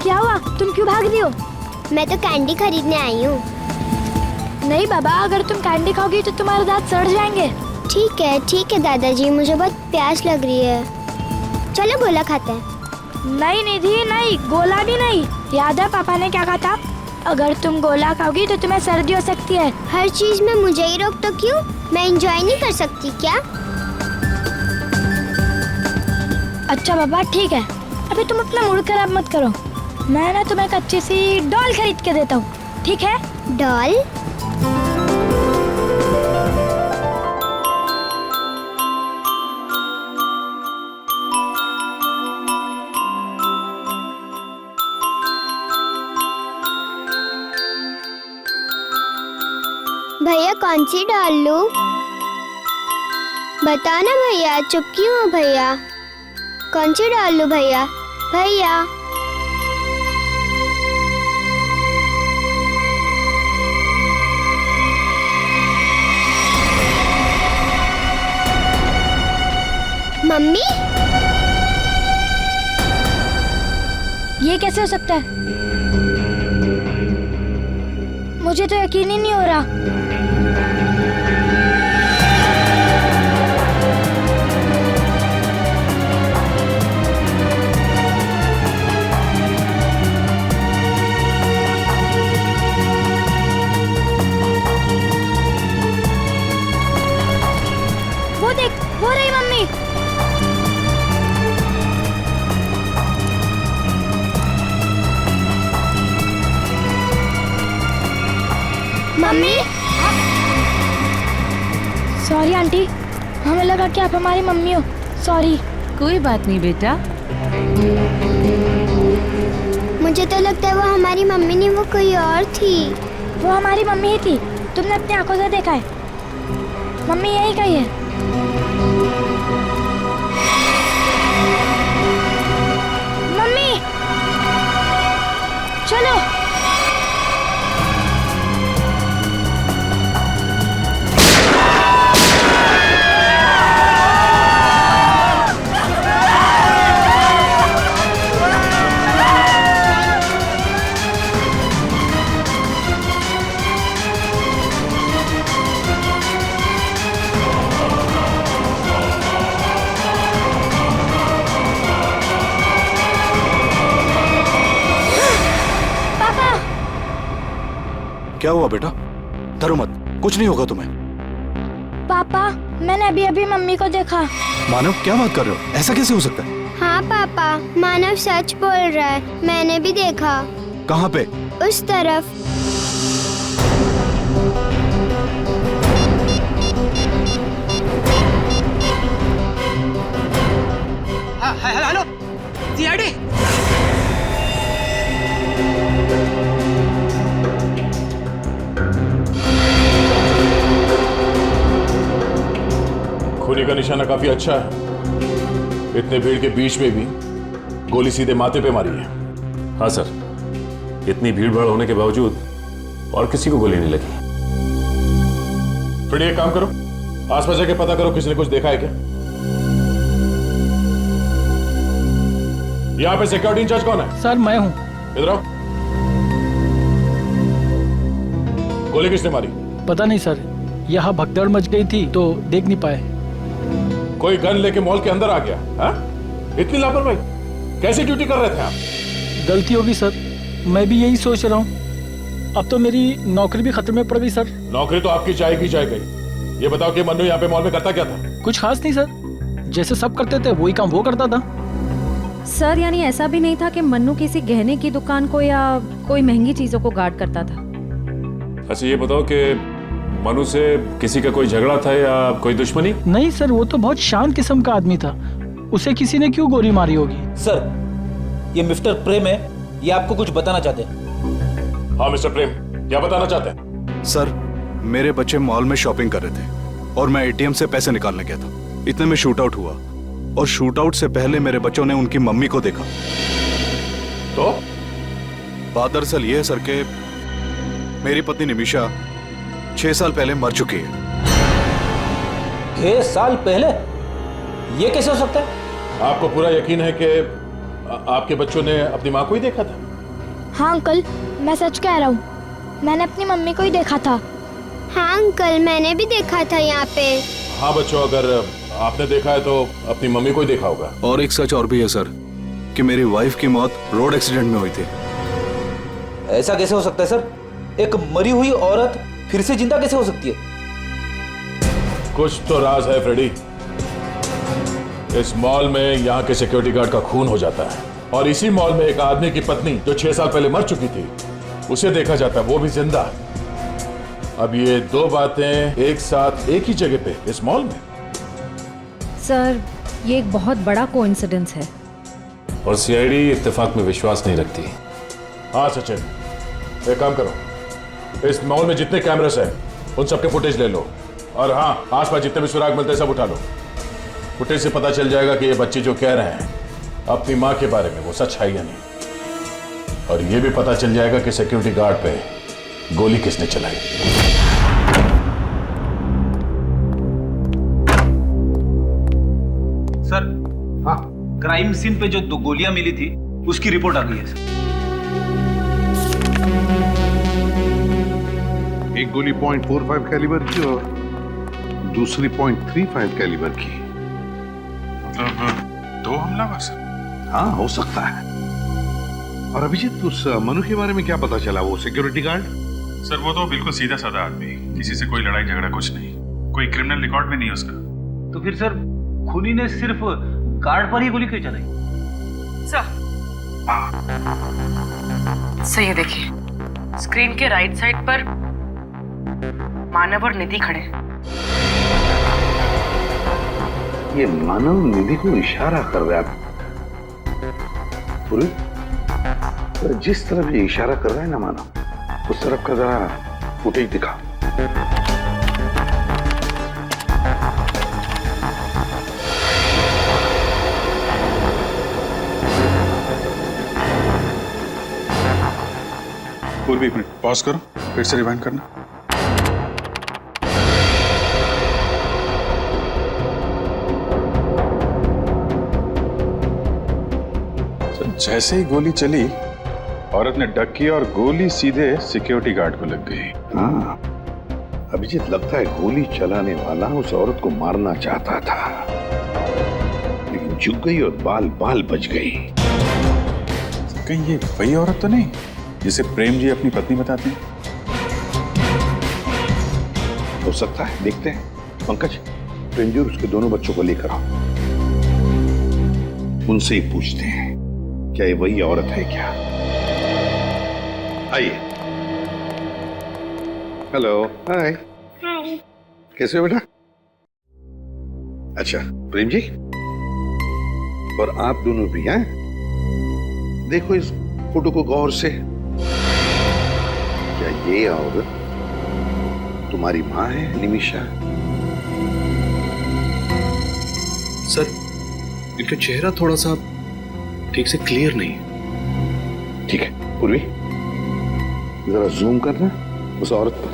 क्या हुआ, तुम क्यों भाग रही हो? मैं तो कैंडी खरीदने आई हूँ। नहीं बाबा, अगर तुम कैंडी खाओगी तो तुम्हारे दांत सड़ जाएंगे। ठीक है दादाजी, मुझे बहुत प्यास लग रही है। चलो गोला खाते हैं। नहीं निधि नहीं, गोला भी नहीं। याद है पापा ने क्या कहा था? अगर तुम गोला खाओगी तो तुम्हें सर्दी हो सकती है। हर चीज में मुझे ही रोक तो क्यों? मैं एंजॉय नहीं कर सकती क्या? अच्छा बाबा ठीक है, अभी तुम अपना मूड खराब मत करो। मैं ना तुम्हें एक अच्छी सी डॉल खरीद के देता हूँ, ठीक है? डॉल? भैया कौन सी डॉल लूं? बताओ ना भैया, चुप क्यों हो भैया? कौन सी डॉल लूं भैया? भैया मम्मी, ये कैसे हो सकता है? मुझे तो यकीन ही नहीं हो रहा। वो देख, वो रही मम्मी। मम्मी सॉरी आंटी, हमें लगा कि आप हमारी मम्मी हो। सॉरी। कोई बात नहीं बेटा। मुझे तो लगता है वो हमारी मम्मी नहीं, वो कोई और थी। वो हमारी मम्मी ही थी, तुमने अपनी आंखों से देखा है। मम्मी यही कही है। मम्मी चलो। क्या हुआ बेटा? डरो मत, कुछ नहीं होगा तुम्हें। पापा मैंने अभी अभी मम्मी को देखा। मानव क्या बात कर रहे हो? ऐसा कैसे हो सकता है? हाँ पापा, मानव सच बोल रहा है, मैंने भी देखा। कहाँ पे? उस तरफ। Hello CID. खूनी का निशाना काफी अच्छा है। इतने भीड़ के बीच में भी गोली सीधे माथे पे मारी है। हाँ सर, इतनी भीड़ भाड़ होने के बावजूद और किसी को गोली नहीं लगी। फिर एक काम करो, आसपास जाके पता करो किसी ने कुछ देखा है क्या। यहाँ पे सिक्योरिटी इंचार्ज कौन है? सर मैं हूँ। इधर आओ। गोली किसने मारी? पता नहीं सर, यहाँ भगदड़ मच गई थी तो देख नहीं पाए। कोई गन लेके मॉल के अंदर आ गया? हाँ? इतनी लापरवाही, कैसी ड्यूटी कर रहे थे आप? गलती होगी सर, मैं भी यही सोच रहा हूँ। अब तो मेरी नौकरी भी खतरे में पड़ गई सर। नौकरी तो आपकी जाएगी जाएगी। ये बताओ कि मन्नू यहाँ पे मॉल में करता क्या था? कुछ खास नहीं सर, जैसे सब करते थे वही काम वो करता था। सर यानी ऐसा भी नहीं था कि मन्नू किसी गहने की दुकान को या कोई महंगी चीजों को गार्ड करता था। अच्छा ये बताओ कि मनु से किसी का कोई झगड़ा था या कोई दुश्मनी? नहीं सर, वो तो बहुत शांत किस्म का आदमी था, उसे किसी ने क्यों गोली मारी होगी? सर ये मिस्टर प्रेम है, ये आपको कुछ बताना चाहते हैं। हाँ मिस्टर प्रेम, क्या बताना चाहते हैं? सर मेरे बच्चे मॉल में शॉपिंग कर रहे थे और मैं एटीएम से पैसे निकालने गया था। इतने में शूट आउट हुआ और शूट आउट से पहले मेरे बच्चों ने उनकी मम्मी को देखा। तो बात दरअसल ये है सर के मेरी पत्नी निमिषा 6 साल पहले मर चुकी है। 6 साल पहले? ये कैसे हो सकता है? आपको पूरा यकीन है कि आपके बच्चों ने अपनी माँ को ही देखा था? हाँ अंकल, मैं सच कह रहा हूँ, मैंने अपनी मम्मी को ही देखा था। हाँ अंकल, मैंने भी देखा था यहाँ पे। हाँ बच्चों, अगर आपने देखा है तो अपनी मम्मी को ही देखा होगा। और एक सच और भी है सर, कि मेरी वाइफ की मौत रोड एक्सीडेंट में हुई थी। ऐसा कैसे हो सकता है सर? एक मरी हुई औरत फिर से जिंदा कैसे हो सकती है? कुछ तो राज है फ्रेडी। इस मॉल में यहाँ के सिक्योरिटी गार्ड का खून हो जाता है और इसी मॉल में एक आदमी की पत्नी जो 6 साल पहले मर चुकी थी उसे देखा जाता है, वो भी जिंदा। अब ये दो बातें एक साथ एक ही जगह पे इस मॉल में। सर, ये एक बहुत बड़ा कोइंसिडेंस है। और सीआईडी इत्तेफाक में विश्वास नहीं रखती। हाँ सचिन, एक काम करो, इस मॉल में जितने कैमरास हैं उन सबके फुटेज ले लो और हाँ, आसपास जितने भी सुराग मिलते हैं सब उठा लो। फुटेज से पता चल जाएगा कि ये बच्चे जो कह रहे हैं अपनी माँ के बारे में वो सच है या नहीं, और ये भी पता चल जाएगा कि सिक्योरिटी गार्ड पे गोली किसने चलाई। सर, हाँ, क्राइम सीन पे जो 2 गोलियां मिली थी उसकी रिपोर्ट आ गई है सर। एक गोली .45 कैलिबर की और दूसरी .35 कैलिबर की। मतलब 2 हमलावर सर? हाँ, हो सकता है। और अभिजीत, उस मनु के बारे में क्या पता चला? वो सिक्योरिटी गार्ड? सर वो तो बिल्कुल सीधा साधा आदमी, किसी से कोई लड़ाई झगड़ा कुछ नहीं, कोई क्रिमिनल रिकॉर्ड भी नहीं उसका। तो फिर सर खूनी ने सिर्फ गार्ड पर ही गोली क्यों चलाई? सर ये देखिए, स्क्रीन के राइट साइड पर मानव और निधि खड़े हैं। ये मानव निधि को इशारा कर रहा है। जिस तरफ ये इशारा कर रहा है ना मानव, उस तरफ का जरा फुटेज दिखा। पूर्वी, एक मिनट पॉज करो, फिर से रिवाइंड करना। जैसे ही गोली चली, औरत ने डक किया और गोली सीधे सिक्योरिटी गार्ड को लग गई। हाँ, अभिजीत, लगता है गोली चलाने वाला उस औरत को मारना चाहता था, लेकिन झुक गई और बाल बाल बच गई। कहीं ये वही औरत तो नहीं जिसे प्रेम जी अपनी पत्नी बताते हैं? हो सकता है, देखते हैं। पंकज, प्रेम जी और उसके दोनों बच्चों को लेकर आओ, उनसे ही पूछते हैं क्या ये वही औरत है क्या। आइए। हेलो, हाय। कैसे हो बेटा? अच्छा, प्रेम जी और आप दोनों भी हैं? देखो इस फोटो को गौर से। क्या ये औरत तुम्हारी माँ है, निमिषा? सर, इनका चेहरा थोड़ा सा ठीक से क्लियर नहीं है। ठीक है पूर्वी, जरा जूम करना उस औरत पर।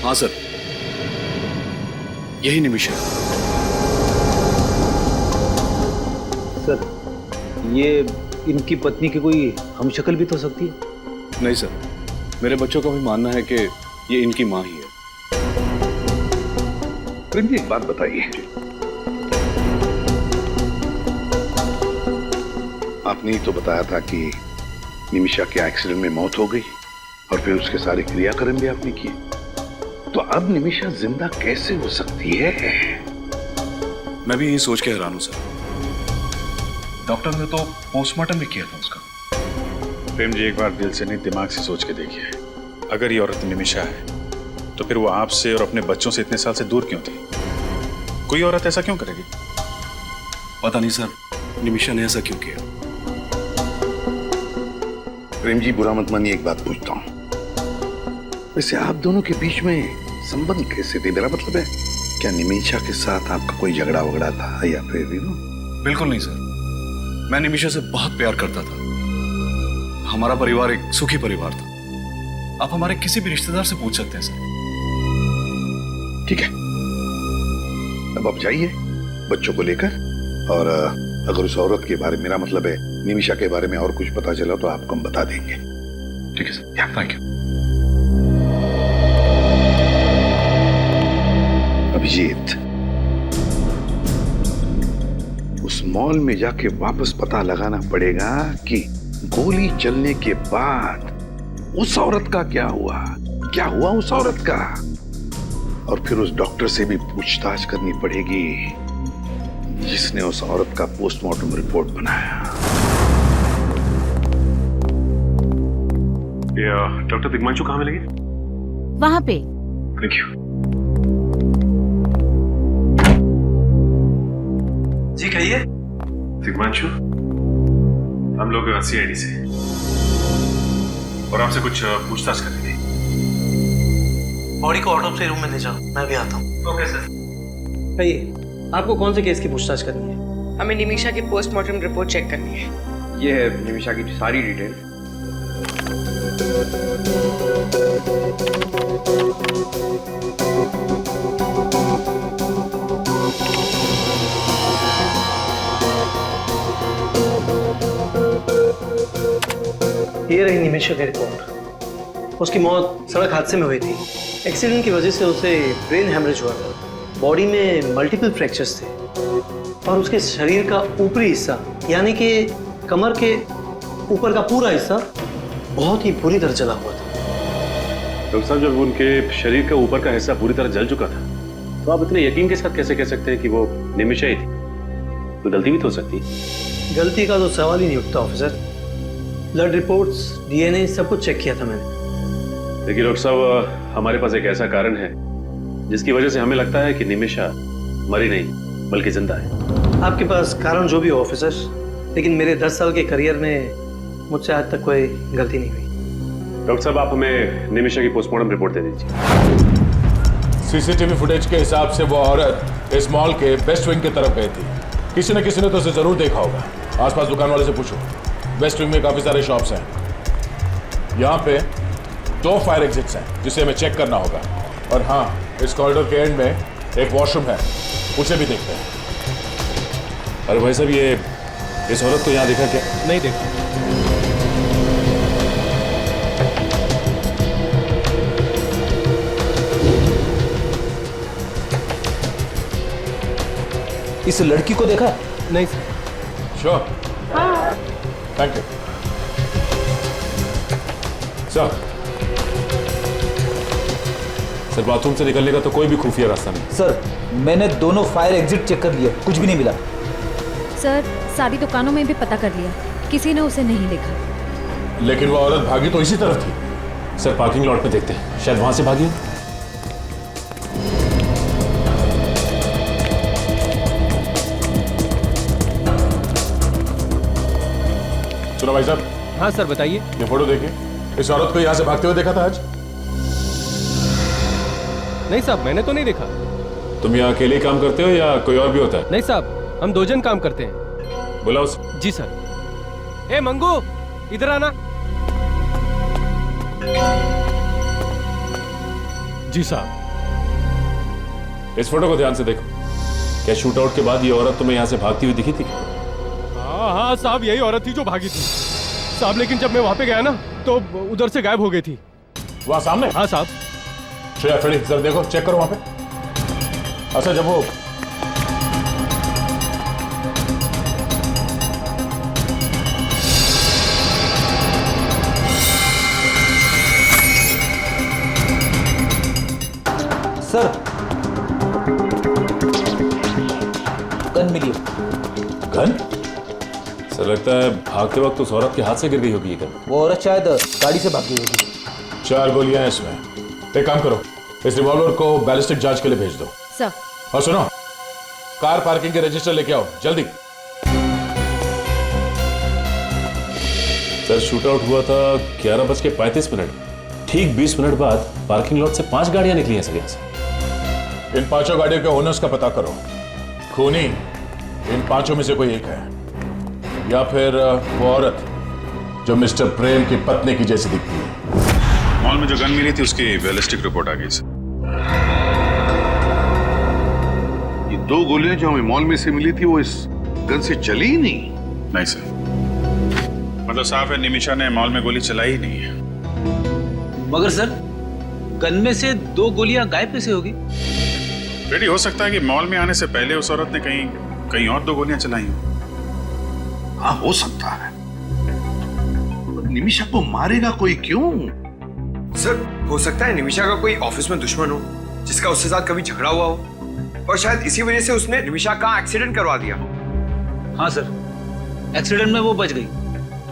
हाँ सर, यही निमिषा। सर, ये इनकी पत्नी की कोई हमशक्ल भी तो सकती है? नहीं सर, मेरे बच्चों का भी मानना है कि ये इनकी माँ ही है। प्रेम जी, एक बात बताइए, आपने ही तो बताया था कि निमिषा के एक्सीडेंट में मौत हो गई और फिर उसके सारे क्रियाक्रम भी आपने किए, तो अब निमिषा जिंदा कैसे हो सकती है? मैं भी यही सोच के हैरान हूं सर। डॉक्टर ने तो पोस्टमार्टम भी किया था उसका। प्रेम जी, एक बार दिल से नहीं दिमाग से सोच के देखिए, अगर ये औरत निमिषा है तो फिर वो आपसे और अपने बच्चों से इतने साल से दूर क्यों थी? कोई औरत ऐसा क्यों करेगी? पता नहीं सर, निमिषा ने ऐसा क्यों किया। प्रेम जी, बुरा मत मानिए, एक बात पूछता हूं, वैसे आप दोनों के बीच में संबंध कैसे थे? मेरा मतलब है, क्या निमिषा के साथ आपका कोई झगड़ा वगड़ा था या फिर बिल्कुल नहीं सर, मैं निमिषा से बहुत प्यार करता था। हमारा परिवार एक सुखी परिवार था। आप हमारे किसी भी रिश्तेदार से पूछ सकते हैं सर। ठीक है, अब आप जाइए बच्चों को लेकर, और अगर उस औरत के बारे में, मेरा मतलब है निमिषा के बारे में और कुछ पता चला तो आपको हम बता देंगे। ठीक है सर, थैंक यू। अभिजीत, उस मॉल में जाके वापस पता लगाना पड़ेगा कि गोली चलने के बाद उस औरत का क्या हुआ उस औरत का, और फिर उस डॉक्टर से भी पूछताछ करनी पड़ेगी जिसने उस औरत का पोस्टमार्टम रिपोर्ट बनाया। डॉक्टर दिग्मांशु कहाँ मिलेंगे? वहां पे। Thank you. जी कहिए। दिग्मांशु, हम लोग CID से, और आपसे कुछ पूछताछ करनी थी। बॉडी को ऑटोप्सी रूम में ले जाओ, मैं भी आता हूँ। Okay sir. कहिए, आपको कौन से केस की पूछताछ करनी है? हमें निमिषा की पोस्टमार्टम रिपोर्ट चेक करनी है। ये है निमिषा की सारी डिटेल। ये रही निमिषा की रिपोर्ट। उसकी मौत सड़क हादसे में हुई थी। एक्सीडेंट की वजह से उसे ब्रेन हैमरेज हुआ था। बॉडी में मल्टीपल फ्रैक्चर्स थे और उसके शरीर का ऊपरी हिस्सा यानी कि कमर के ऊपर का पूरा हिस्सा बहुत ही बुरी तरह जला हुआ था। डॉक्टर साहब, जब उनके शरीर का ऊपर का हिस्सा पूरी तरह जल चुका था तो आप इतने यकीन के साथ कैसे कह सकते हैं कि वो निमिषा ही थी? तो गलती भी तो हो सकती है। गलती का तो सवाल ही नहीं उठता ऑफिसर। ब्लड रिपोर्ट्स, DNA सब कुछ चेक किया था मैंने। देखिए डॉक्टर साहब, हमारे पास एक ऐसा कारण है जिसकी वजह से हमें लगता है कि निमिषा मरी नहीं बल्कि जिंदा है। आपके पास कारण जो भी हो ऑफिसर, लेकिन मेरे 10 साल के करियर में मुझसे आज तक कोई गलती नहीं हुई। डॉक्टर साहब, आप हमें निमिषा की पोस्टमार्टम रिपोर्ट दे दीजिए। CCTV फुटेज के हिसाब से वो औरत इस मॉल के वेस्ट विंग की तरफ गई थी। किसी न किसी ने तो उसे जरूर देखा होगा। आसपास दुकान वाले से पूछो। वेस्ट विंग में काफी सारे शॉप्स हैं। यहाँ पे 2 फायर एग्जिट्स हैं जिसे हमें चेक करना होगा। और हाँ, इस कॉरिडोर के एंड में एक वॉशरूम है, उसे भी देखते हैं। अरे भाई साहब, ये इस औरत को यहाँ देखा क्या? नहीं देखा। इस लड़की को देखा? नहीं sir. Sure, thank you sir. Sir, bathroom से निकलने का तो कोई भी खुफिया रास्ता नहीं। सर, मैंने दोनों फायर एग्जिट चेक कर लिए, कुछ भी नहीं मिला। सर, सारी दुकानों में भी पता कर लिया, किसी ने उसे नहीं देखा। लेकिन वो औरत भागी तो इसी तरफ थी। सर, पार्किंग लॉट में देखते हैं, शायद वहां से भागी। सुनो भाई साहब। हाँ सर, बताइए। ये फोटो देखिए, इस औरत को यहाँ से भागते हुए देखा था आज? नहीं साहब, मैंने तो नहीं देखा। तुम यहाँ अकेले ही काम करते हो या कोई और भी होता है? नहीं साहब, हम 2 जन काम करते हैं। बुलाओ उसे। जी सर। ए मंगू, इधर आना। जी साहब। इस फोटो को ध्यान से देखो। क्या शूट आउट के बाद ये औरत तुम्हें यहाँ से भागती हुई दिखी थी? हाँ साहब, यही औरत थी जो भागी थी साहब। लेकिन जब मैं वहां पे गया ना तो उधर से गायब हो गई थी। वहां सामने? हाँ साहब। श्रेया, फ्रेडी, जरा देखो, चेक करो वहां पे। अच्छा, जब वो सर, गन मिली। गन? सर, लगता है भागते वक्त उस औरत के हाथ से गिर गई होगी ये गन। वो औरत शायद गाड़ी से भाग गई होगी। 4 गोलियां हैं इसमें। एक काम करो, इस रिवॉल्वर को बैलिस्टिक जांच के लिए भेज दो। सर। और सुनो, कार पार्किंग के रजिस्टर लेके आओ जल्दी। सर, शूट आउट हुआ था 11:35। ठीक 20 मिनट बाद पार्किंग लॉट से 5 गाड़ियां निकली हैं सर यहाँ से। इन 5 गाड़ियों के ओनर्स का पता करो। खूनी इन 5 में से कोई एक है, या फिर वो औरत जो मिस्टर प्रेम की पत्नी की जैसी दिखती है। मॉल में जो गन मिली थी उसकी बैलिस्टिक रिपोर्ट आ गई सर। ये 2 गोलियां जो हमें मॉल में से मिली थी वो इस गन से चली ही नहीं। नहीं सर, मतलब साफ है निमिषा ने मॉल में गोली चलाई ही नहीं है। मगर सर, गन में से 2 गोलियां गायब कैसे होगी? रेडी हो सकता है कि मॉल में आने से पहले उस औरत ने कहीं और 2 गोलियां चलाई हो। हाँ, हो सकता है। निमिषा को मारेगा कोई क्यों? सर, हो सकता है निमिषा का कोई ऑफिस में दुश्मन हो जिसका उसके साथ कभी झगड़ा हुआ हो, और शायद इसी वजह से उसने निमिषा का एक्सीडेंट करवा दिया। हाँ सर, एक्सीडेंट में वो बच गई,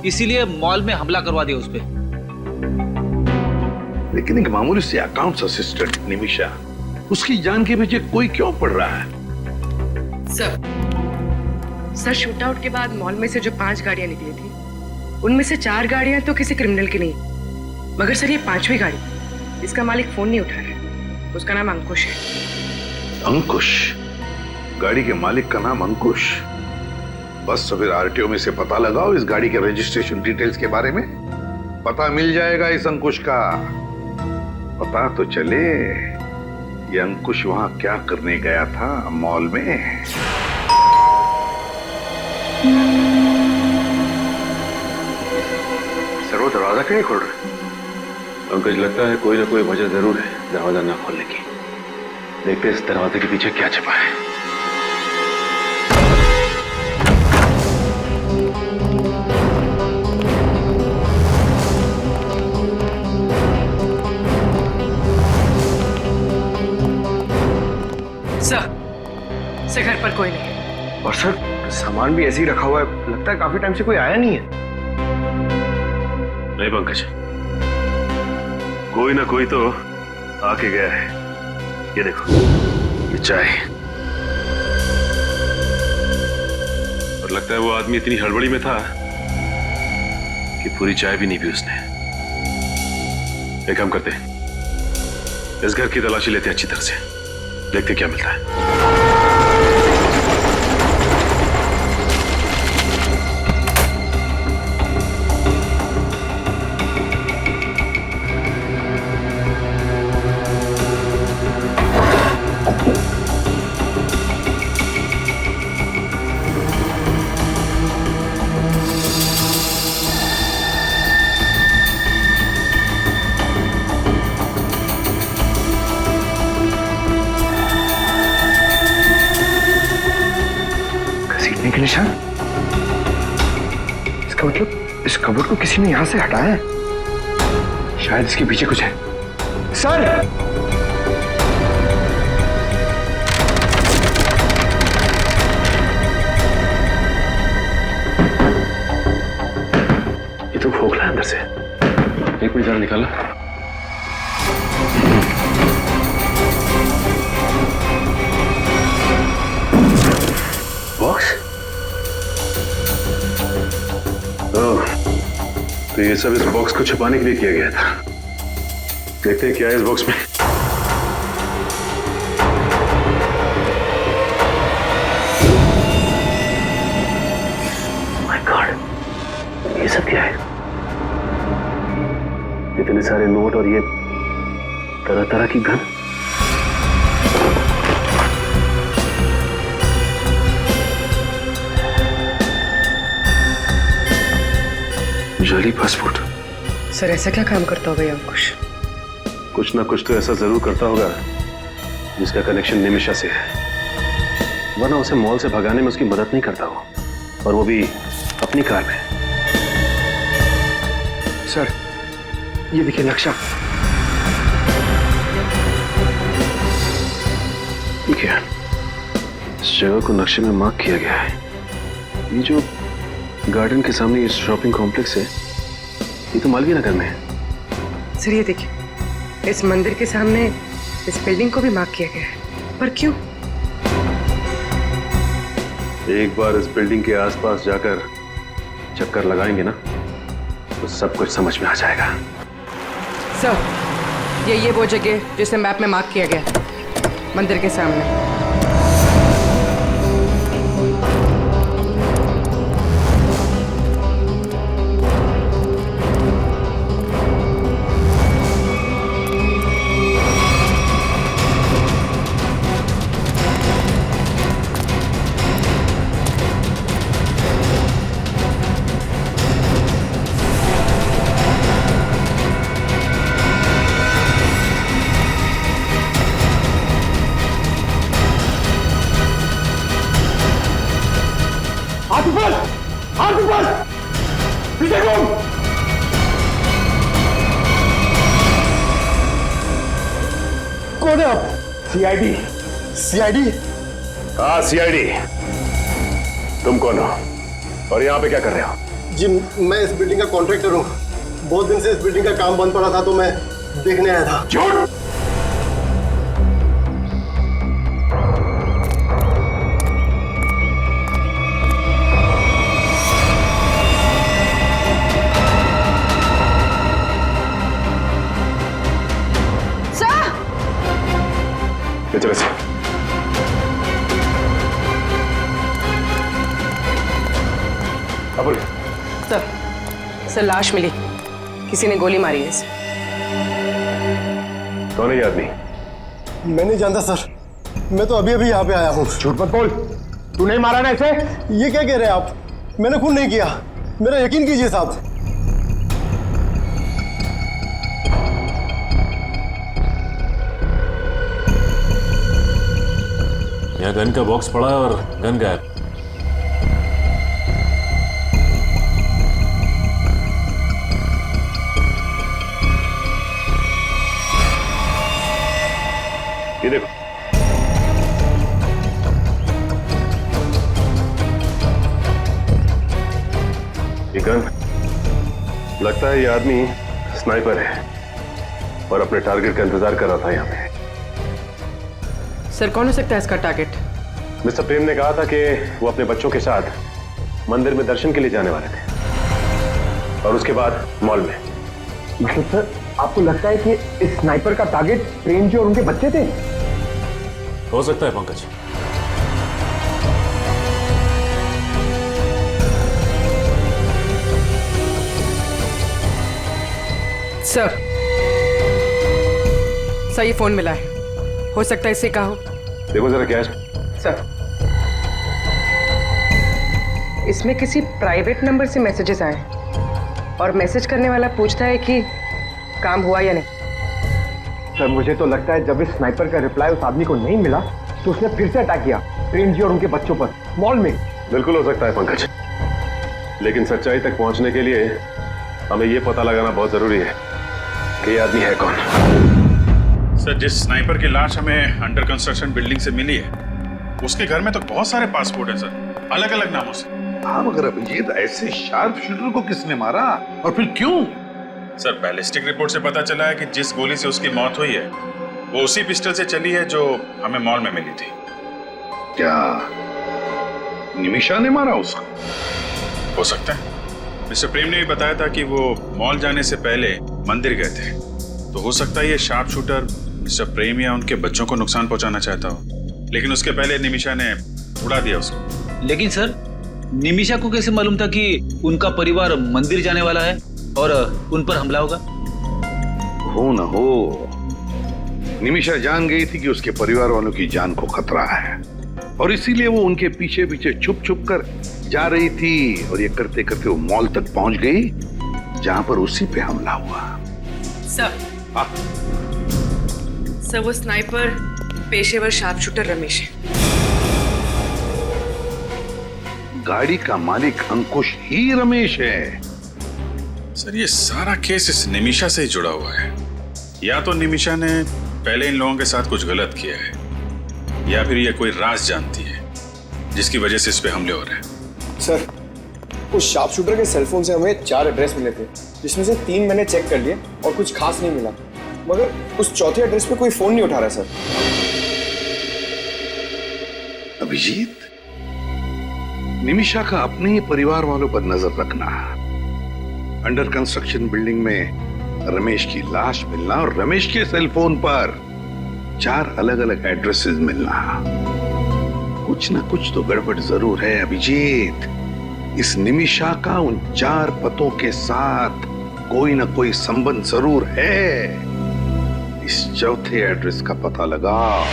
इसीलिए मॉल में हमला करवा दिया उस पर। लेकिन एक मामूली से अकाउंट्स असिस्टेंट निमिषा, उसकी जान के पीछे कोई क्यों पड़ रहा है? सर शूट आउट के बाद मॉल में से जो 5 गाड़ियां निकली थी, उनमें से 4 गाड़ियां तो किसी क्रिमिनल की नहीं, मगर सर ये 5वीं गाड़ी, इसका मालिक फोन नहीं उठा रहा है। उसका नाम अंकुश है। अंकुश? गाड़ी के मालिक का नाम अंकुश? बस तो फिर आरटीओ में से पता लगाओ इस गाड़ी के रजिस्ट्रेशन डिटेल्स के बारे में, पता मिल जाएगा इस अंकुश का। पता तो चले ये अंकुश वहां क्या करने गया था मॉल में। सर वो दरवाजा क्यों नहीं खोल रहे? पंकज, लगता है कोई ना कोई वजह जरूर है दरवाजा ना खोलने की। देखते इस दरवाजे के पीछे क्या छिपा है। सर घर पर कोई नहीं। और सर सामान भी ऐसे ही रखा हुआ है, लगता है काफी टाइम से कोई आया नहीं है। नहीं पंकज, कोई ना कोई तो आके गया है। ये देखो, ये चाय, और लगता है वो आदमी इतनी हड़बड़ी में था कि पूरी चाय भी नहीं पी उसने। एक काम करते हैं, इस घर की तलाशी लेते हैं अच्छी तरह से, देखते क्या मिलता है। के निशान? इसका मतलब इस कबर्ड को किसी ने यहां से हटाया है। शायद इसके पीछे कुछ है। सर! ये तो खोखला है अंदर से। एक मिनट जरा निकाला। बॉक्स? तो ये सब इस बॉक्स को छुपाने के लिए किया गया था। देखते हैं क्या है इस बॉक्स में। माय गॉड, ये सब क्या है? इतने सारे नोट और ये तरह तरह की गन। जाली पासपोर्ट। सर ऐसा क्या काम करता होगा ये अंकुश? कुछ ना कुछ तो ऐसा जरूर करता होगा जिसका कनेक्शन निमिषा से है, वरना उसे मॉल से भगाने में उसकी मदद नहीं करता हो, और वो भी अपनी कार में। सर ये देखिए नक्शा। ठीक है, इस जगह को नक्शे में मार्क किया गया है। ये जो गार्डन के सामने ये शॉपिंग कॉम्प्लेक्स है, ये तो मालवीय नगर में है। सर ये देखिए, इस मंदिर के सामने इस बिल्डिंग को भी मार्क किया गया है, पर क्यों? एक बार इस बिल्डिंग के आसपास जाकर चक्कर लगाएंगे ना, तो सब कुछ समझ में आ जाएगा। सर ये वो जगह जिसे मैप में मार्क किया गया, मंदिर के सामने। हाथ ऊपर, हाथ ऊपर, पीछे घूम। कौन है आप? CID, CID? हाँ सीआईडी। तुम कौन हो और यहाँ पे क्या कर रहे हो? जी मैं इस बिल्डिंग का कॉन्ट्रैक्टर हूँ। बहुत दिन से इस बिल्डिंग का काम बंद पड़ा था तो मैं देखने आया था। झूठ! चलो सर। सर लाश मिली, किसी ने गोली मारी है इसे। कौन है ये आदमी? मैं नहीं जानता सर, मैं तो अभी अभी यहाँ पे आया हूँ। झूठ मत बोल, तू नहीं मारा ना इसे? ये क्या कह रहे हैं आप? मैंने खून नहीं किया, मेरा यकीन कीजिए साहब। यहाँ गन का बॉक्स पड़ा है और गन गायब। ये देखो, ये गन, लगता है ये आदमी स्नाइपर है और अपने टारगेट का इंतजार कर रहा था यहाँ पे। सर कौन हो सकता है इसका टारगेट? मिस्टर प्रेम ने कहा था कि वो अपने बच्चों के साथ मंदिर में दर्शन के लिए जाने वाले थे और उसके बाद मॉल में। मतलब सर आपको लगता है कि इस स्नाइपर का टारगेट प्रेम जी और उनके बच्चे थे? हो सकता है पंकज। सर ये फोन मिला है, हो सकता है इससे कहा हो। देखो जरा क्या है सर, इसमें किसी प्राइवेट नंबर से मैसेजेस आए और मैसेज करने वाला पूछता है कि काम हुआ या नहीं। सर मुझे तो लगता है जब इस स्नाइपर का रिप्लाई उस आदमी को नहीं मिला तो उसने फिर से अटैक किया प्रेम जी और उनके बच्चों पर मॉल में। बिल्कुल हो सकता है पंकज, लेकिन सच्चाई तक पहुंचने के लिए हमें यह पता लगाना बहुत जरूरी है कि ये आदमी है कौन। सर जिस स्नाइपर की लाश हमें अंडर कंस्ट्रक्शन बिल्डिंग से मिली है, उसके घर में तो बहुत सारे पासपोर्ट हैं सर, अलग अलग नामों से। हाँ मगर अभिजीत, ऐसे शार्प शूटर को किसने मारा और फिर क्यों? सर बैलिस्टिक रिपोर्ट से पता चला है कि जिस गोली से उसकी मौत हुई है वो उसी पिस्टल से चली है जो हमें मॉल में मिली थी। क्या निमिषा ने मारा उसको? हो सकता है। मिस्टर प्रेम ने भी बताया था कि वो मॉल जाने से पहले मंदिर गए थे, तो हो सकता है ये शार्प शूटर मिस्टर प्रेम या उनके बच्चों को नुकसान पहुंचाना चाहता हो, लेकिन उसके पहले निमिषा ने उड़ा दिया उसको। लेकिन सर निमिषा को कैसे मालूम था कि उनका परिवार मंदिर जाने वाला है और उन पर हमला होगा? हो न हो, निमिषा जान गई थी कि उसके परिवार वालों की जान को खतरा है और इसीलिए वो उनके पीछे पीछे छुप छुप कर जा रही थी और ये करते करते वो मॉल तक पहुंच गई जहां पर उसी पे हमला हुआ। सर वो स्नाइपर पेशेवर शार्प शूटर रमेश है। गाड़ी का मालिक अंकुश ही रमेश है। सर ये सारा केस इस निमिषा से ही जुड़ा हुआ है। या तो निमिषा ने पहले इन लोगों के साथ कुछ गलत किया है, या फिर ये कोई राज जानती है जिसकी वजह से इस पे हमले हो रहे हैं। सर उस शार्प शूटर के सेलफोन से हमें 4 एड्रेस मिले थे, जिसमें से 3 मैंने चेक कर लिए और कुछ खास नहीं मिला, मगर उस चौथे एड्रेस पे कोई फोन नहीं उठा रहा सर। अभिजीत, निमिषा का अपने ही परिवार वालों पर नजर रखना। अंडर कंस्ट्रक्शन बिल्डिंग में रमेश की लाश मिलना और रमेश के सेलफोन पर 4 अलग अलग एड्रेसेस मिलना, कुछ ना कुछ तो गड़बड़ जरूर है अभिजीत। इस निमिषा का उन 4 पतों के साथ कोई ना कोई संबंध जरूर है। इस चौथे एड्रेस का पता लगाओ।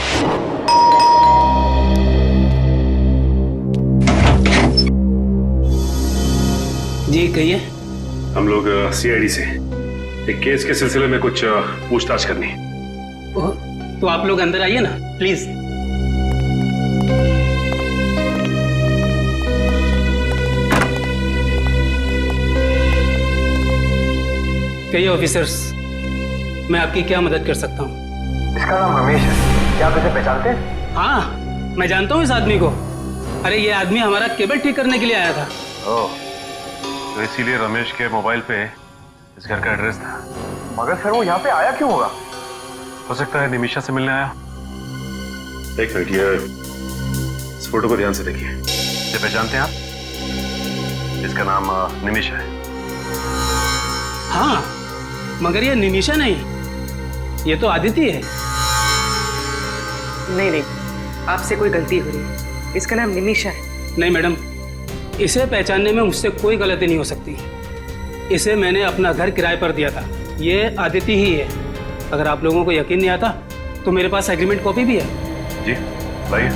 जी कहिए। हम लोग सीआईडी से एक केस के सिलसिले में कुछ पूछताछ करनी है। तो आप लोग अंदर आइए ना प्लीज। कहिए ऑफिसर्स, मैं आपकी क्या मदद कर सकता हूँ? इसका नाम रमेश है, क्या आप इसे पहचानते हैं? हाँ, मैं जानता हूँ इस आदमी को। अरे ये आदमी हमारा केबल ठीक करने के लिए आया था। ओह, तो इसीलिए रमेश के मोबाइल पे इस घर का एड्रेस था। मगर सर वो यहाँ पे आया क्यों होगा? हो सकता है निमिषा से मिलने आया। एक मिनट, ये इस फोटो को ध्यान से देखिए। ये पहचानते हैं आप? इसका नाम निमिषा है। हाँ, मगर ये निमिषा नहीं, ये तो आदिति है। नहीं, आपसे कोई गलती हो रही है। इसका नाम निमिषा है। नहीं मैडम, इसे पहचानने में मुझसे कोई गलती नहीं हो सकती। इसे मैंने अपना घर किराए पर दिया था। ये आदिति ही है। अगर आप लोगों को यकीन नहीं आता तो मेरे पास एग्रीमेंट कॉपी भी है। जी लाइए।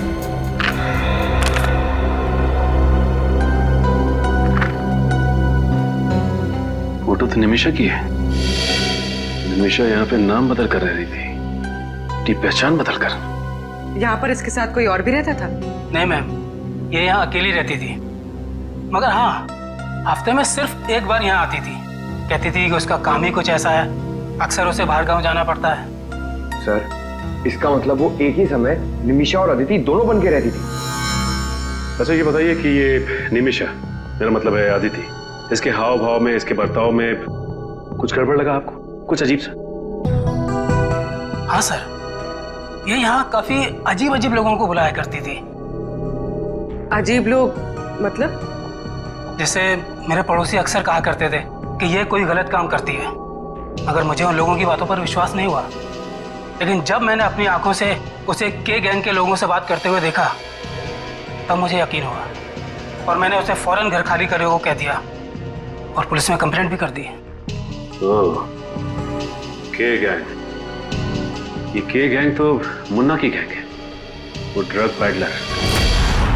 फोटो तो निमिषा की है। निमिषा यहाँ पे नाम बदल कर रह रही थी, पहचान बदल कर। यहाँ पर इसके साथ कोई और भी रहता था? नहीं मैम, ये यहाँ अकेली रहती थी। मगर हाँ, हफ्ते में सिर्फ एक बार यहाँ आती थी। कहती थी कि उसका काम ही कुछ ऐसा है, अक्सर उसे बाहर गांव जाना पड़ता है। सर, इसका मतलब वो एक ही समय निमिषा और अदिति दोनों बन के रहती थी। अच्छा ये बताइए कि ये निमिषा, मेरा मतलब है आदिति, इसके हाव भाव में, इसके बर्ताव में कुछ गड़बड़ लगा आपको? कुछ अजीब सा? हाँ सर, ये यहाँ काफी अजीब अजीब लोगों को बुलाया करती थी। अजीब लोग मतलब? जैसे मेरे पड़ोसी अक्सर कहा करते थे कि ये कोई गलत काम करती है, मगर मुझे उन लोगों की बातों पर विश्वास नहीं हुआ। लेकिन जब मैंने अपनी आंखों से उसे के गैंग के लोगों से बात करते हुए देखा, तब मुझे यकीन हुआ और मैंने उसे फौरन घर खाली करने को कह दिया और पुलिस में कंप्लेंट भी कर दी। के गैंग? ये के गैंग तो मुन्ना की गैंग है, वो ड्रग पैडलर।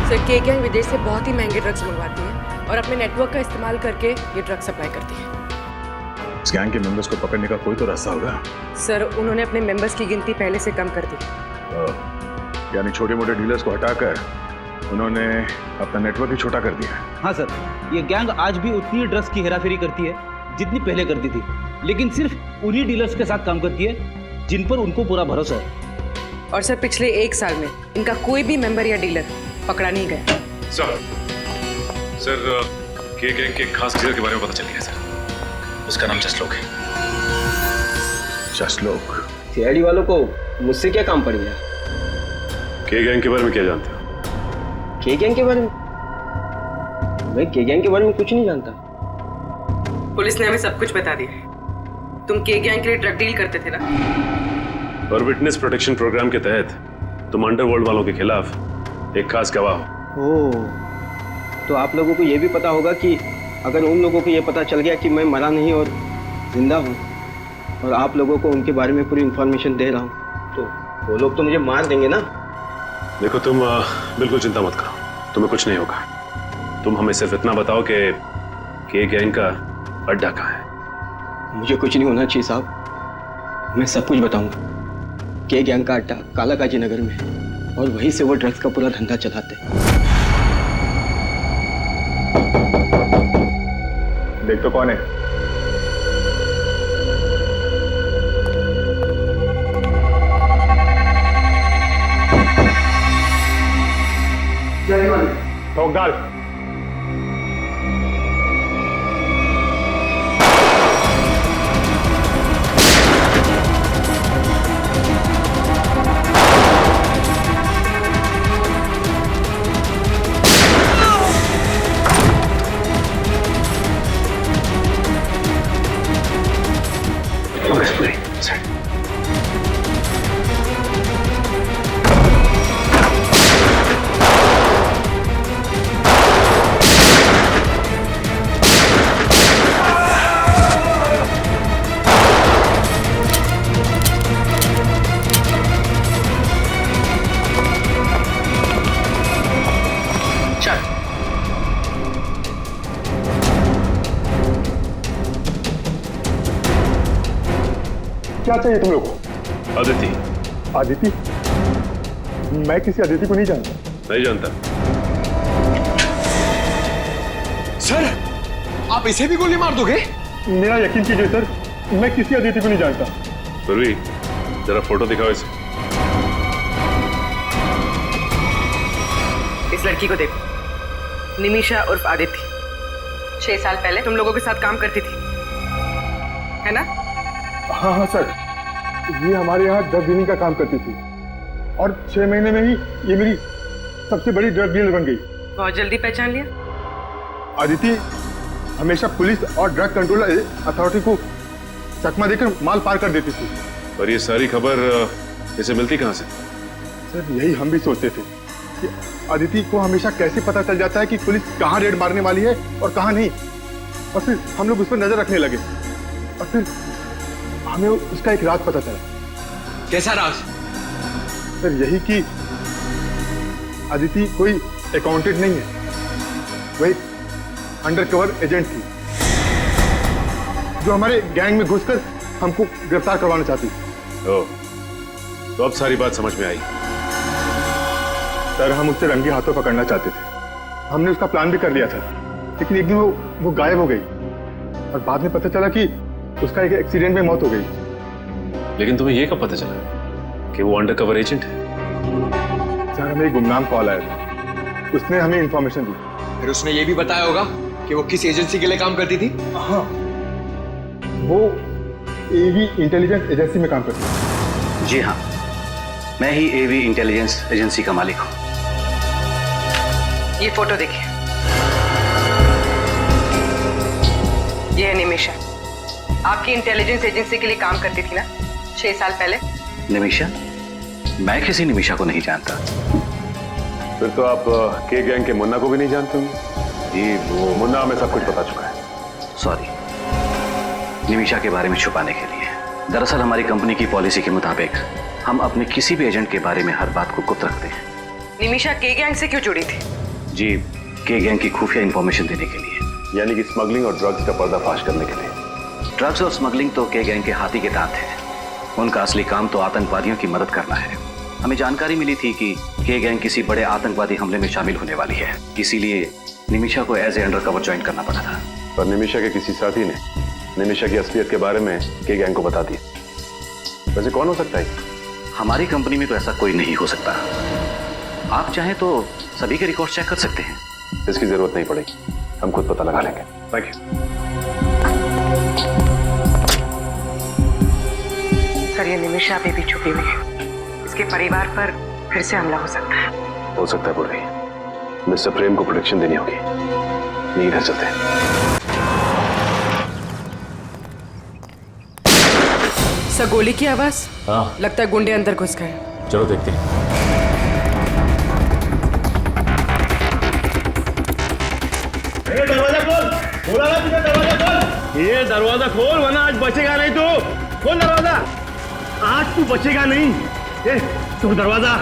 सर, के गैंग विदेश से बहुत ही महंगे ड्रग्स मंगवाती है और अपने नेटवर्क का इस्तेमाल करके ये ड्रग सप्लाई करती है। इस गैंग के मेंबर्स को पकड़ने का कोई तो रास्ता होगा। सर, उन्होंने अपने मेंबर्स की गिनती पहले से कम कर दी। यानी छोटे मोटे डीलर्स को हटाकर उन्होंने अपना नेटवर्क ही छोटा कर दिया। हाँ सर, ये गैंग आज भी उतनी ड्रग्स की हेराफेरी करती है जितनी पहले करती थी, लेकिन सिर्फ उन्हीं डीलर्स के साथ काम करती है जिन पर उनको पूरा भरोसा है। और सर, पिछले 1 साल में इनका कोई भी मेंबर या डीलर पकड़ा नहीं गया। सर, के गैंग के खास लीडर के बारे में पता चल गया सर। उसका नाम जसलोक है। जसलोक? सीआईडी वालों को मुझसे क्या काम पड़ गया? के गैंग के बारे में क्या जानते हो? के गैंग के बारे में? मैं के गैंग के बारे में कुछ नहीं जानता। पुलिस ने हमें सब कुछ बता दिया। तुम के गैंग के लिए ड्रग डील करते थे ना? और विटनेस प्रोटेक्शन प्रोग्राम के तहत तुम अंडरवर्ल्ड वालों के खिलाफ एक खास गवाह हो। ओह, तो आप लोगों को ये भी पता होगा कि अगर उन लोगों को ये पता चल गया कि मैं मरा नहीं और जिंदा हूँ और आप लोगों को उनके बारे में पूरी इंफॉर्मेशन दे रहा हूँ, तो वो लोग तो मुझे मार देंगे ना। देखो, तुम बिल्कुल चिंता मत करो, तुम्हें कुछ नहीं होगा। तुम हमें सिर्फ इतना बताओ कि गैंग का अड्डा कहाँ है। मुझे कुछ नहीं होना चाहिए साहब, मैं सब कुछ बताऊंगा। के गैंग का अड्डा कालाकाजी नगर में है और वहीं से वो ड्रग्स का पूरा धंधा चलाते हैं। देख तो कौन है? ठोक डाल। क्या चाहिए तुम लोग को? आदिति। आदिति? मैं किसी आदिति को नहीं जानता। नहीं जानता? सर, आप इसे भी गोली मार दोगे? मेरा यकीन कीजिए सर, मैं किसी अदिति को नहीं जानता। पूर्वी, जरा फोटो दिखाओ इसे। इस लड़की को देखो, निमिषा उर्फ आदित्य। 6 साल पहले तुम लोगों के साथ काम करती थी, है ना? हाँ हाँ सर, ये हमारे यहाँ ड्रग डीलिंग का काम करती थी और 6 महीने में ही ये मेरी सबसे बड़ी ड्रग डीलर बन गई। बहुत जल्दी पहचान लिया। अदिति हमेशा पुलिस और ड्रग कंट्रोल अथॉरिटी को चकमा देकर माल पार कर देती थी। और ये सारी खबर इसे मिलती कहाँ से? सर यही हम भी सोचते थे कि अदिति को हमेशा कैसे पता चल जाता है कि पुलिस कहाँ रेड मारने वाली है और कहाँ नहीं, और फिर हम लोग उस पर नजर रखने लगे और फिर हमें उसका एक राज पता चला। कैसा राज? सर यही कि अदिति कोई अकाउंटेंट नहीं है, वो एक अंडरकवर एजेंट थी जो हमारे गैंग में घुसकर हमको गिरफ्तार करवाना चाहती थी। ओह, तो अब सारी बात समझ में आई। सर हम उससे रंगे हाथों पकड़ना चाहते थे, हमने उसका प्लान भी कर लिया था, लेकिन एक दिन वो गायब हो गई और बाद में पता चला कि उसका एक एक्सीडेंट में मौत हो गई। लेकिन तुम्हें यह कब पता चला कि वो अंडरकवर एजेंट है? सर हमें एक गुमनाम कॉल आया था, उसने हमें इंफॉर्मेशन दी। फिर उसने ये भी बताया होगा कि वो किस एजेंसी के लिए काम करती थी? हाँ, वो एवी इंटेलिजेंस एजेंसी में काम करती थी। जी हाँ, मैं ही एवी इंटेलिजेंस एजेंसी का मालिक हूँ। ये फोटो देखिए, ये है निमिषा, आपकी इंटेलिजेंस एजेंसी के लिए काम करती थी ना 6 साल पहले? निमिषा? मैं किसी निमिषा को नहीं जानता। फिर तो आप के गैंग के मुन्ना को भी नहीं जानते होंगे। जी, वो मुन्ना हमें सब कुछ पता चुका है। सॉरी, निमिषा के बारे में छुपाने के लिए। दरअसल हमारी कंपनी की पॉलिसी के मुताबिक हम अपने किसी भी एजेंट के बारे में हर बात को गुप्त रखते हैं। निमिषा के गैंग से क्यों जुड़ी थी? जी, के गैंग की खुफिया इंफॉर्मेशन देने के लिए। यानी कि स्मगलिंग और ड्रग्स का पर्दाफाश करने के लिए। ड्रग्स और स्मगलिंग तो के गैंग के हाथी के दांत है, उनका असली काम तो आतंकवादियों की मदद करना है। हमें जानकारी मिली थी कि के गैंग किसी बड़े आतंकवादी हमले में शामिल होने वाली है, इसीलिए निमिषा को एज ए अंडरकवर ज्वाइन करना पड़ा था। पर निमिषा के किसी साथी ने निमिषा की असलियत के बारे में के गैंग को बता दिया। वैसे कौन हो सकता है? हमारी कंपनी में तो ऐसा कोई नहीं हो सकता। आप चाहें तो सभी के रिकॉर्ड चेक कर सकते हैं। इसकी जरूरत नहीं पड़ेगी, हम खुद पता लगा लेंगे। Thank you. सर ये निमिषा अभी भी छुपी हुई है, इसके परिवार पर फिर से हमला हो सकता है। हो सकता है पूर्वी, मिस्टर प्रेम को प्रोटेक्शन देनी होगी। नहीं, इधर चलते हैं। सर गोली की आवाज? हाँ, लगता है गुंडे अंदर घुस गए। चलो देखते हैं। दरवाजा खोल, बोला ना तुझे दरवाजा खोल। ये दरवाजा खोल वरना आज बचेगा नहीं तू। खोल दरवाजा, आज तू बचेगा नहीं। ये तू दरवाजा।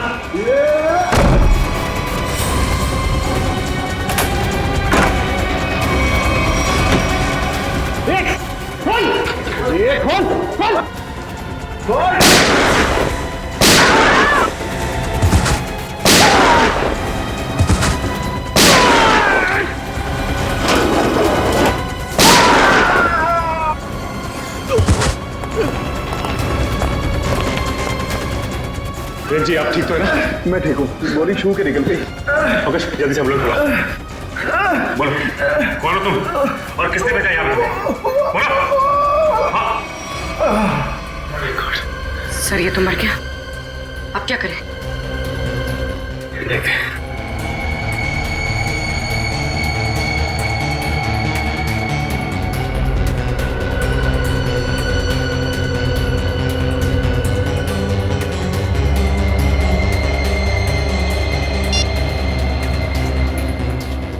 खोल, ये खोल, खोल, खोल। प्रेम जी आप ठीक तो है ना? मैं ठीक हूँ, गोली छू के निकल गई। ओके, जल्दी से हम लोग बोलो, कौन हो तुम और किसने भेजा यहाँ पे? बोलो। सर ये तो मर गया, अब क्या करें? देखते हैं।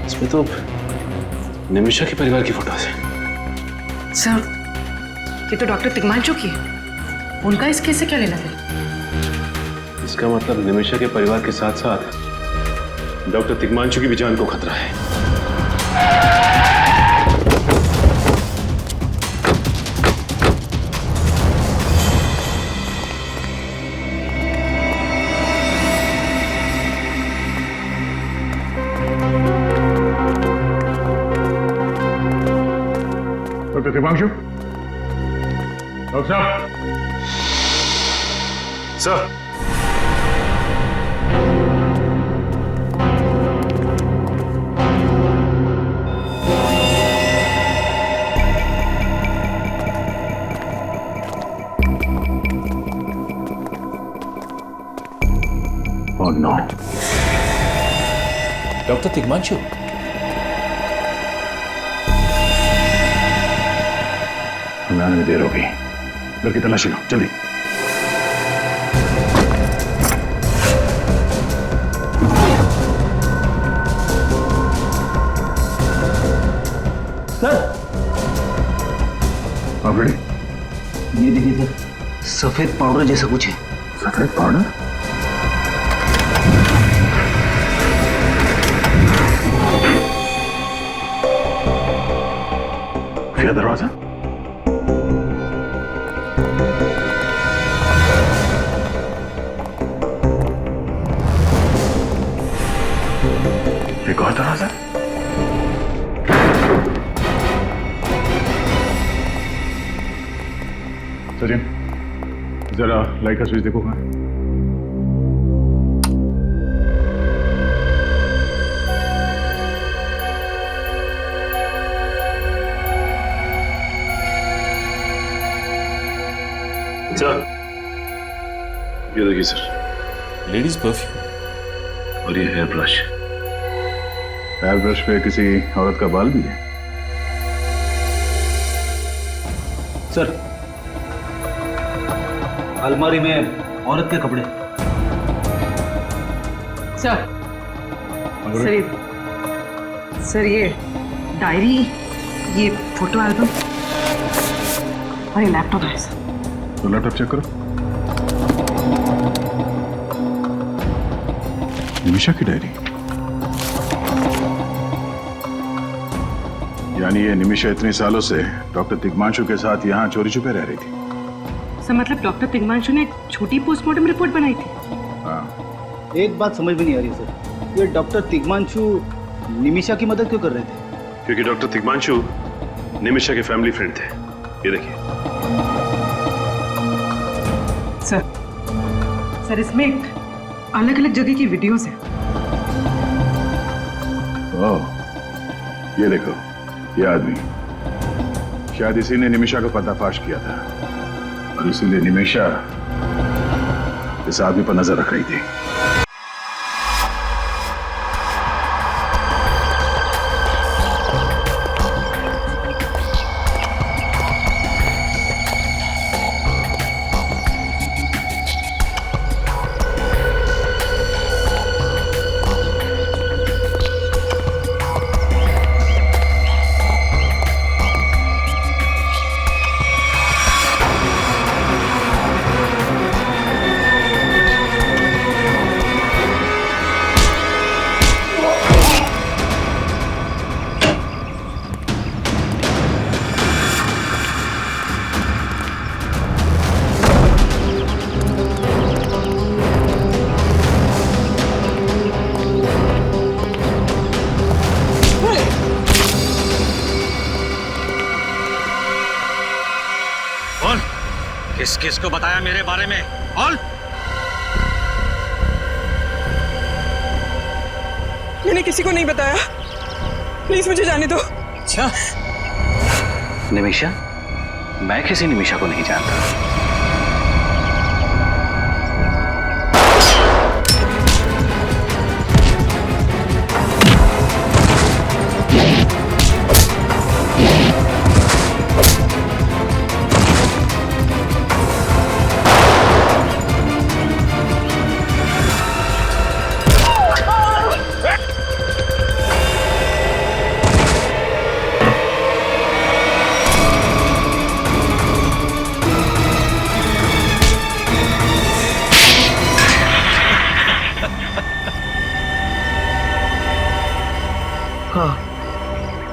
इसमें तो निमिषा के परिवार की फोटो है। सर ये तो डॉक्टर तिग्मांशु की है, उनका इस केस से क्या लेना देना? इसका मतलब निमिषा के परिवार के साथ साथ डॉक्टर तिग्मांशु की भी जान को खतरा है। डॉक्टर तिग्मांशु, डॉक्टर साहब। Sir, Oh no. Doctor Tigmanshu, हमें आने में देर होगी। घर की तलाशी लो, जल्दी। सर, आप रेडी? ये देखिए सर, सफेद पाउडर जैसा कुछ है। सफेद पाउडर? खुला दरवाजा। एक और दरवाजा। सचिन, जरा लाइट का स्विच देखो कहाँ है? सर, ये देखिए सर, लेडीज परफ्यूम और ये हेयर ब्रश। हेयर ब्रश पे किसी औरत का बाल भी है? सर, अलमारी में औरत के कपड़े। सर ये डायरी, ये फोटो एल्बम और ये लैपटॉप है सर। तो लैपटॉप चेक करो। निमिषा की डायरी, यानी ये निमिषा इतने सालों से डॉक्टर तिग्मांशु के साथ यहाँ चोरी छुपे रह रही थी। सर मतलब डॉक्टर तिग्मांशु ने एक छोटी पोस्टमार्टम रिपोर्ट बनाई थी। हाँ। एक बात समझ में नहीं आ रही सर, ये डॉक्टर तिग्मांशु निमिषा की मदद क्यों कर रहे थे? क्योंकि डॉक्टर तिग्मांशु निमिषा के फैमिली फ्रेंड थे। ये देखिए। सर इसमें अलग अलग जगह की वीडियोस हैं। ओह, ये देखो, ये आदमी शायद इसी ने निमिषा को पर्दाफाश किया था और इसीलिए निमिषा इस आदमी पर नजर रख रही थी। किसको बताया मेरे बारे में? बोल। मैंने किसी को नहीं बताया, प्लीज मुझे जाने दो। अच्छा, निमिषा? मैं किसी निमिषा को नहीं जानता।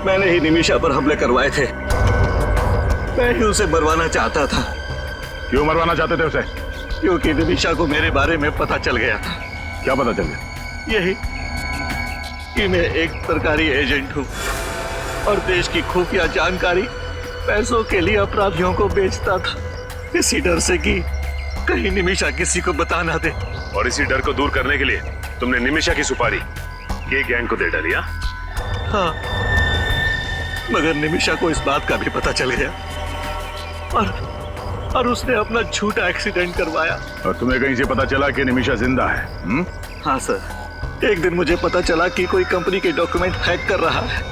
मैंने ही निमिषा पर हमले करवाए थे। मैं ही उसे मरवाना चाहता था। क्यों मरवाना चाहते थे उसे? क्योंकि निमिषा को मेरे बारे में पता चल गया था। क्या पता चल गया? यही कि मैं एक सरकारी एजेंट हूँ और देश की खुफिया जानकारी पैसों के लिए अपराधियों को बेचता था। इसी डर से कि कहीं निमिषा किसी को बता ना दे। और इसी डर को दूर करने के लिए तुमने निमिषा की सुपारी के गैंग को दे डाली? हाँ, मगर निमिषा को इस बात का भी पता चल गया और उसने अपना झूठा एक्सीडेंट करवाया। और तुम्हें कहीं से पता चला कि निमिषा जिंदा है? हाँ सर, एक दिन मुझे पता चला कि कोई कंपनी के डॉक्यूमेंट हैक कर रहा है,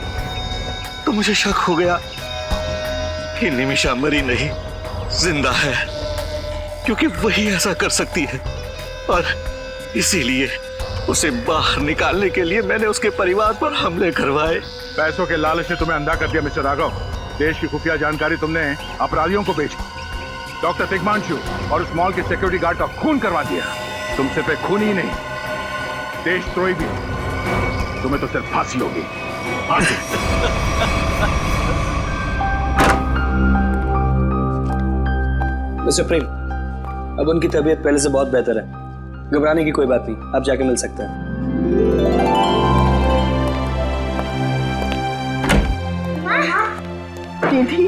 तो मुझे शक हो गया कि निमिषा मरी नहीं, जिंदा है, क्योंकि वही ऐसा कर सकती है। और इसीलिए उसे बाहर निकालने के लिए मैंने उसके परिवार पर हमले करवाए। पैसों के लालच ने तुम्हें अंधा कर दिया मिस्टर राघव। देश की खुफिया जानकारी तुमने अपराधियों को बेची, डॉक्टर तिग्मांशु और उस मॉल के सिक्योरिटी गार्ड का खून करवा दिया। तुम सिर्फ एक खून ही नहीं, देशद्रोही भी। तुम्हें तो सिर्फ फांसी होगी, फांसी। मिस्टर प्रेम, अब उनकी तबीयत पहले से बहुत बेहतर है, घबराने की कोई बात नहीं, आप जाके मिल सकते हैं। दीदी,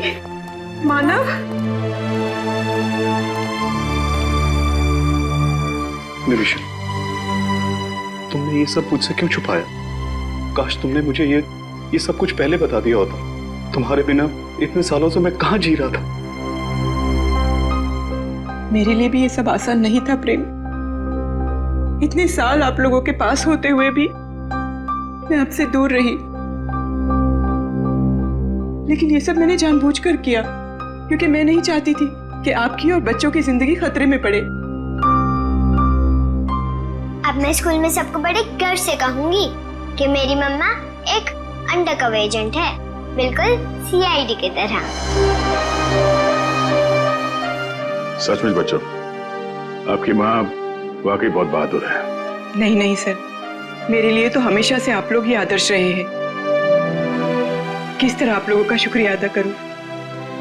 मानव, निमिषा, तुमने ये सब मुझसे क्यों छुपाया? काश तुमने मुझे ये सब कुछ पहले बता दिया होता। तुम्हारे बिना इतने सालों से मैं कहाँ जी रहा था। मेरे लिए भी ये सब आसान नहीं था प्रेम। इतने साल आप लोगों के पास होते हुए भी मैं आपसे दूर रही, लेकिन ये सब मैंने जानबूझकर किया, क्योंकि मैं नहीं चाहती थी कि आपकी और बच्चों की जिंदगी खतरे में पड़े। अब मैं स्कूल में सबको बड़े गर्व से कहूंगी कि मेरी मम्मा एक अंडरकवर एजेंट है, बिल्कुल सीआईडी की तरह। सचमुच बच्चों, आपकी माँ वाकई बहुत बहादुर है। नहीं नहीं सर, मेरे लिए तो हमेशा से आप लोग ही आदर्श रहे हैं। किस तरह आप लोगों का शुक्रिया अदा करूं?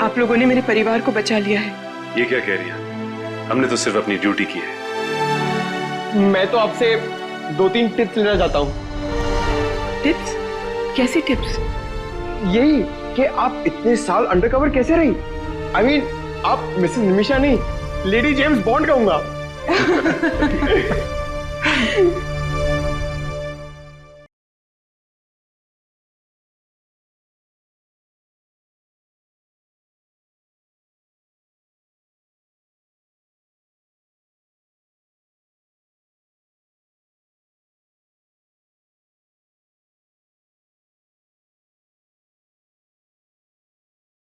आप लोगों ने मेरे परिवार को बचा लिया है। ये क्या कह रही है? हमने तो सिर्फ अपनी ड्यूटी की है। मैं तो आपसे 2-3 टिप्स लेना चाहता हूँ। टिप्स? कैसी टिप्स? यही कि आप इतने साल अंडरकवर कैसे रही? I mean, आप मिसेस निमिषा नहीं, लेडी जेम्स बॉन्ड कहूंगा।